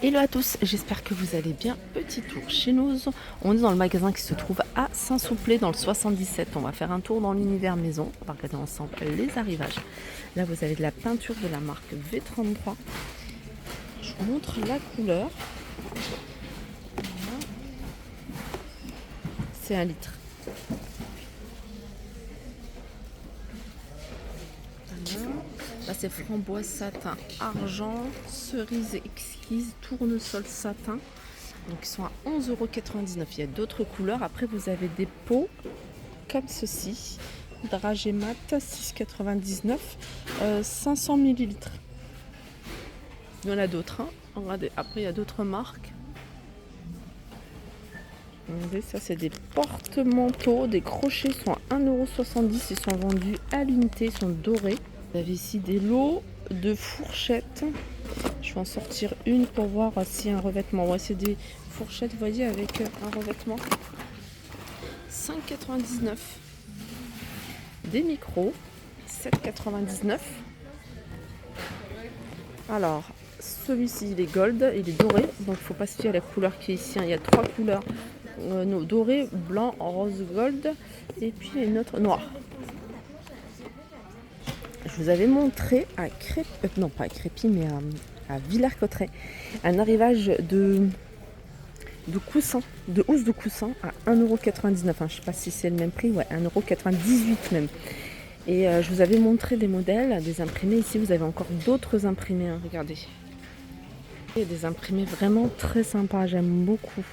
Hello à tous, j'espère que vous allez bien. Petit tour chez nous. On est dans le magasin qui se trouve à Saint-Souplé dans le 77. On va faire un tour dans l'univers maison. On va regarder ensemble les arrivages. Là, vous avez de la peinture de la marque V33. Je vous montre la couleur. Voilà. C'est 1 litre. Voilà. Là, c'est framboise satin, argent, cerise exquise, tournesol satin. Donc, ils sont à 11,99 €. Il y a d'autres couleurs. Après, vous avez des pots comme ceci. Dragée mat, 6,99 €, 500 ml. Il y en a d'autres. Regardez. Après, il y a d'autres marques. Regardez, ça, c'est des porte-manteaux. Des crochets sont à 1,70 €. Ils sont vendus à l'unité. Ils sont dorés. Vous avez ici des lots de fourchettes. Je vais en sortir une pour voir s'il y a un revêtement. Ouais, c'est des fourchettes, vous voyez, avec un revêtement. 5,99 €. Des micros, 7,99 €. Alors, celui-ci, il est gold, il est doré. Donc, il ne faut pas se fier à la couleur qui est ici. Il y a 3 couleurs. Doré, blanc, rose, gold. Et puis, une autre noire. Je vous avais montré à non pas à Crépy, mais à Villers-Cotterêts, un arrivage de coussins, de housse de coussins à 1,99 €. Je ne sais pas si c'est le même prix, ouais, 1,98 € même. Et je vous avais montré des modèles, des imprimés. Ici, vous avez encore d'autres imprimés, regardez. Il y a des imprimés vraiment très sympas, j'aime beaucoup.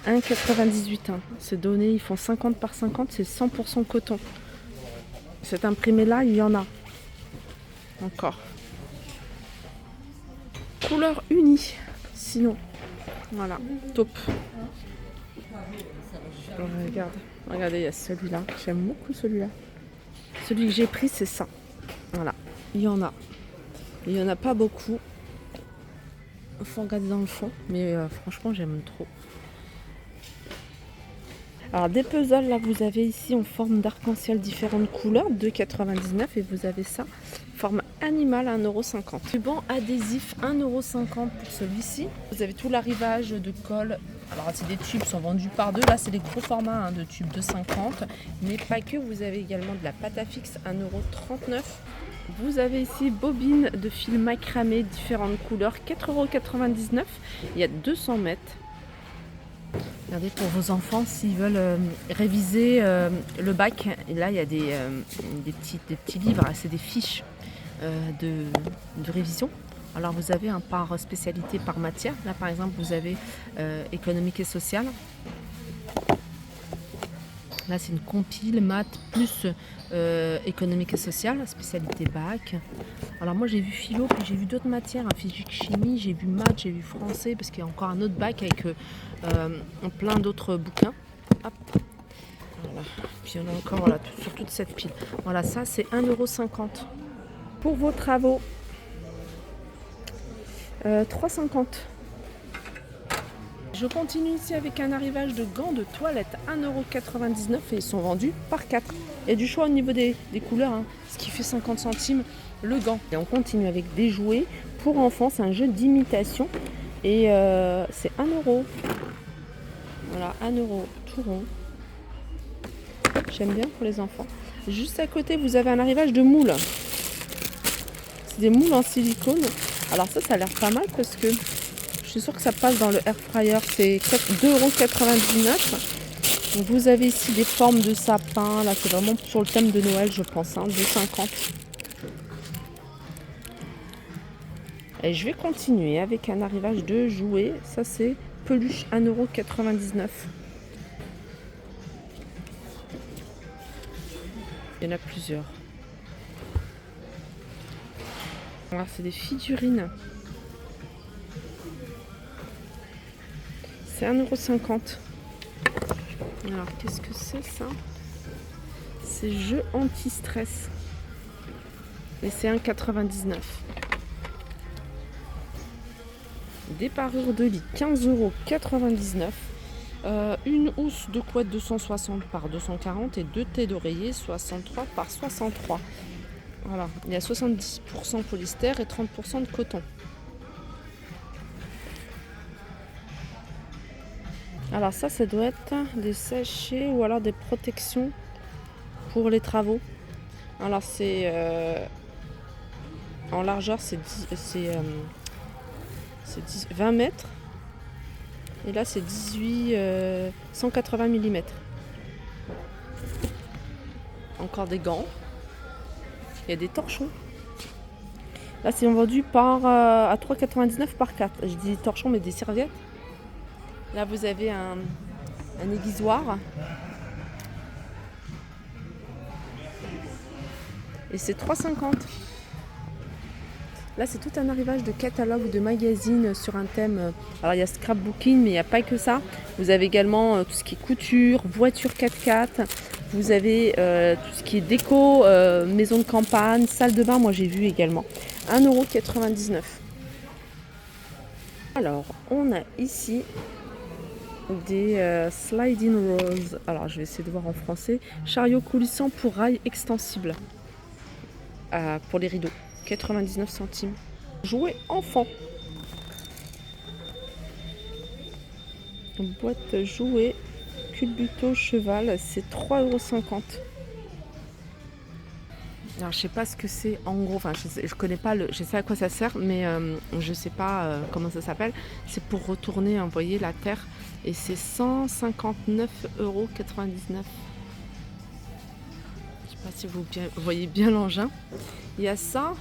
1,98 €. C'est donné, ils font 50 par 50, c'est 100% coton. Cet imprimé-là, il y en a. Encore. Couleur unie. Sinon, voilà, top. Regardez, il y a celui-là. J'aime beaucoup celui-là. Celui que j'ai pris, c'est ça. Voilà, il y en a. Il n'y en a pas beaucoup. Il faut regarder dans le fond, mais franchement, j'aime trop. Alors, des puzzles, là, vous avez ici en forme d'arc-en-ciel différentes couleurs, 2,99 €. Et vous avez ça, forme animale, 1,50 €. Ruban adhésif, 1,50 € pour celui-ci. Vous avez tout l'arrivage de colle. Alors, c'est des tubes, sont vendus par deux. Là, c'est les gros formats de tubes de 50. Mais pas que, vous avez également de la pâte à fixe, 1,39 €. Vous avez ici bobine de fil macramé, différentes couleurs, 4,99 €. Il y a 200 mètres. Regardez, pour vos enfants, s'ils veulent réviser le bac, et là il y a des petits livres, c'est des fiches de révision. Alors vous avez par spécialité, par matière. Là par exemple, vous avez économique et social. Là c'est une compile maths plus économique et social, spécialité bac. Alors moi j'ai vu philo, puis j'ai vu d'autres matières, physique, chimie, j'ai vu maths, j'ai vu français, parce qu'il y a encore un autre bac avec plein d'autres bouquins. Hop. Voilà. Puis on a encore voilà, sur toute cette pile. Voilà, ça c'est 1,50 €. Pour vos travaux, 3,50 €. Je continue ici avec un arrivage de gants de toilette, 1,99 € et ils sont vendus par 4. Il y a du choix au niveau des couleurs, ce qui fait 50 centimes le gant. Et on continue avec des jouets pour enfants, c'est un jeu d'imitation et c'est 1 €. Voilà, 1 € tout rond. J'aime bien pour les enfants. Juste à côté, vous avez un arrivage de moules. C'est des moules en silicone. Alors ça a l'air pas mal parce que je suis sûre que ça passe dans le air fryer. C'est 2,99 €. Donc vous avez ici des formes de sapin. Là, c'est vraiment sur le thème de Noël, je pense. 2,50 €. Et je vais continuer avec un arrivage de jouets. Ça, c'est peluche, 1,99 €. Il y en a plusieurs. Voilà, c'est des figurines. C'est 1,50 €. Alors, qu'est-ce que c'est ça? C'est jeu anti-stress. Et c'est 1,99 €. Des parures de lit, 15,99 €. Une housse de couette 260 par 240 et 2 têtes d'oreiller 63 par 63. Voilà, il y a 70% polyester et 30% de coton. Alors ça doit être des sachets ou alors des protections pour les travaux. Alors c'est en largeur c'est 20 mètres. Et là c'est 180 mm. Encore des gants. Il y a des torchons. Là c'est vendu à 3,99 par 4. Je dis torchons mais des serviettes. Là vous avez un aiguisoir. Et c'est 3,50. Là c'est tout un arrivage de catalogues, de magazines sur un thème. Alors il y a scrapbooking mais il n'y a pas que ça. Vous avez également tout ce qui est couture, voiture 4x4. Vous avez tout ce qui est déco, maison de campagne, salle de bain, moi j'ai vu également. 1,99 €. Alors on a ici des sliding rolls. Alors je vais essayer de voir en français. Chariot coulissant pour rail extensible. Pour les rideaux. 99 centimes. Jouets enfant. Boîte jouets. Culbuto cheval, c'est 3,50 €. Alors je sais pas ce que c'est en gros, enfin je connais pas je sais à quoi ça sert, mais je sais pas comment ça s'appelle. C'est pour retourner, vous voyez, la terre, et c'est 159,99 €. Je sais pas si vous voyez bien l'engin. Il y a ça.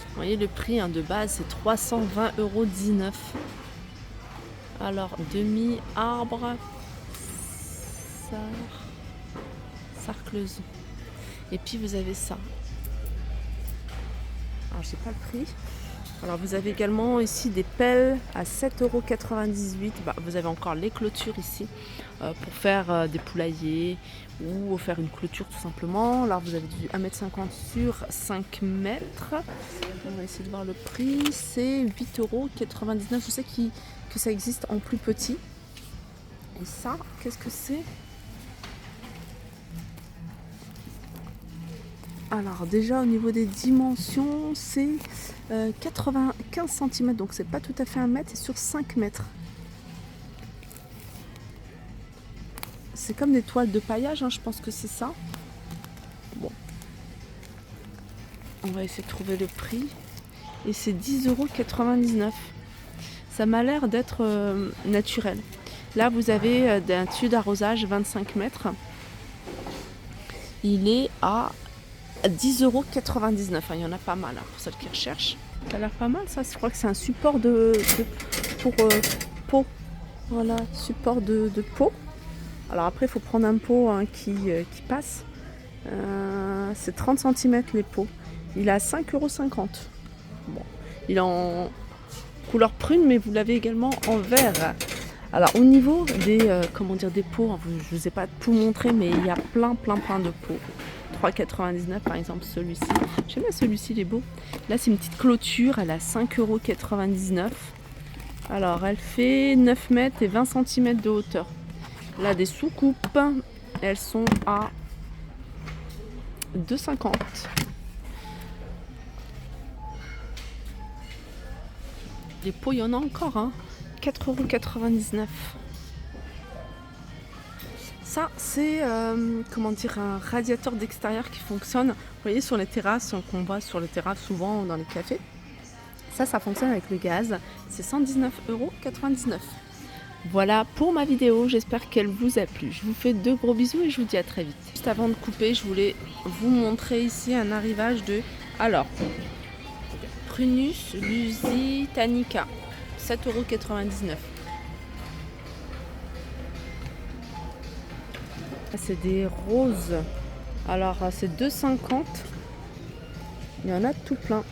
Vous voyez le prix de base, c'est 320,19 €. Alors, demi-arbre, sarcleuse. Et puis vous avez ça. Alors, je sais pas le prix. Alors, vous avez également ici des pelles à 7,98 €. Vous avez encore les clôtures ici pour faire des poulaillers ou faire une clôture tout simplement. Là, vous avez du 1,50 m sur 5 mètres. On va essayer de voir le prix. C'est 8,99 €. Je sais que ça existe en plus petit. Et ça, qu'est-ce que c'est? Alors déjà au niveau des dimensions, c'est 95 cm, donc c'est pas tout à fait 1 mètre, c'est sur 5 mètres. C'est comme des toiles de paillage, je pense que c'est ça. Bon. On va essayer de trouver le prix. Et c'est 10,99 €. Ça m'a l'air d'être naturel. Là, vous avez un tuyau d'arrosage 25 mètres. Il est à 10,99 €. Il y en a pas mal pour celles qui recherchent. Ça a l'air pas mal ça. Je crois que c'est un support pour pot. Voilà, support de pot. Alors après, il faut prendre un pot qui passe. C'est 30 cm les pots. Il est à 5,50 €. Bon, il est en couleur prune, mais vous l'avez également en vert. Alors au niveau des des pots, je ne vous ai pas tout montré, mais il y a plein de pots. 3,99 € par exemple, celui-ci. J'aime bien celui-ci, il est beau. Là c'est une petite clôture, elle a 5,99 €. Alors elle fait 9 mètres et 20 cm de hauteur. Là des sous-coupes, elles sont à 2,50 €. Les pots, il y en a encore, 4,99 €. Ça, c'est un radiateur d'extérieur qui fonctionne. Vous voyez sur les terrasses, qu'on voit sur les terrasses souvent dans les cafés. Ça fonctionne avec le gaz. C'est 119,99 €. Voilà pour ma vidéo. J'espère qu'elle vous a plu. Je vous fais de gros bisous et je vous dis à très vite. Juste avant de couper, je voulais vous montrer ici un arrivage de... Alors, Prunus lusitanica, 7,99 €. C'est des roses. Alors c'est 2,50 €. Il y en a tout plein.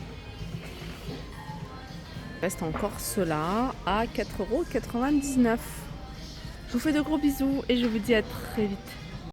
Il reste encore cela à 4,99 €. Je vous fais de gros bisous et je vous dis à très vite.